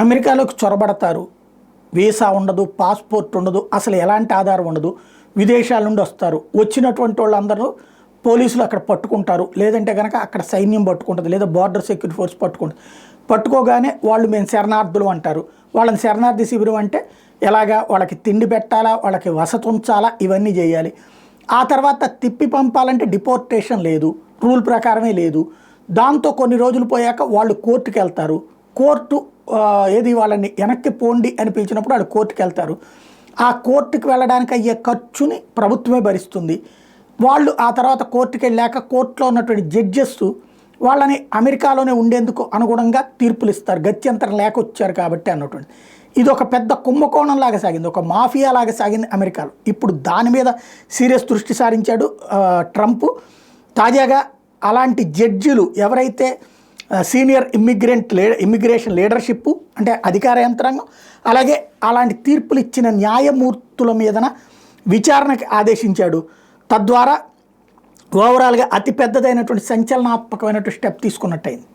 అమెరికాలోకి చొరబడతారు. Visa ఉండదు, passport ఉండదు, అసలు ఎలాంటి ఆధారం ఉండదు. విదేశాల నుండి వస్తారు. వచ్చినటువంటి వాళ్ళందరూ పోలీసులు అక్కడ పట్టుకుంటారు. లేదంటే కనుక అక్కడ సైన్యం పట్టుకుంటుంది, లేదా బార్డర్ సెక్యూరిటీ ఫోర్స్ పట్టుకుంటుంది. పట్టుకోగానే వాళ్ళు మేము శరణార్థులు అంటారు. వాళ్ళని శరణార్థి శిబిరం అంటే ఎలాగా వాళ్ళకి తిండి పెట్టాలా, వాళ్ళకి వసతి ఉంచాలా, ఇవన్నీ చేయాలి. ఆ తర్వాత తిప్పి పంపాలంటే డిపోర్టేషన్ లేదు, రూల్ ప్రకారమే లేదు. దాంతో కొన్ని రోజులు పోయాక వాళ్ళు కోర్టుకు వెళ్తారు. కోర్టు ఏది వాళ్ళని వెనక్కి పోండి అని పిలిచినప్పుడు వాళ్ళు కోర్టుకు వెళ్తారు. ఆ కోర్టుకు వెళ్ళడానికి అయ్యే ఖర్చుని ప్రభుత్వమే భరిస్తుంది. వాళ్ళు ఆ తర్వాత కోర్టుకు వెళ్ళాక కోర్టులో ఉన్నటువంటి జడ్జెస్ వాళ్ళని అమెరికాలోనే ఉండేందుకు అనుగుణంగా తీర్పులు ఇస్తారు. గత్యంతరం లేక వచ్చారు కాబట్టి అన్నటువంటి. ఇది ఒక పెద్ద కుంభకోణం లాగా సాగింది, ఒక మాఫియా లాగా సాగింది అమెరికాలో. ఇప్పుడు దాని మీద సీరియస్ దృష్టి సారించాడు ట్రంప్. తాజాగా అలాంటి జడ్జిలు ఎవరైతే సీనియర్ ఇమ్మిగ్రేషన్ లీడర్షిప్ అంటే అధికార యంత్రాంగం, అలాగే అలాంటి తీర్పులు ఇచ్చిన న్యాయమూర్తుల మీదన విచారణకి ఆదేశించాడు. తద్వారా ఓవరాల్గా అతిపెద్దదైనటువంటి సంచలనాత్మకమైనటువంటి స్టెప్ తీసుకున్నట్టయింది.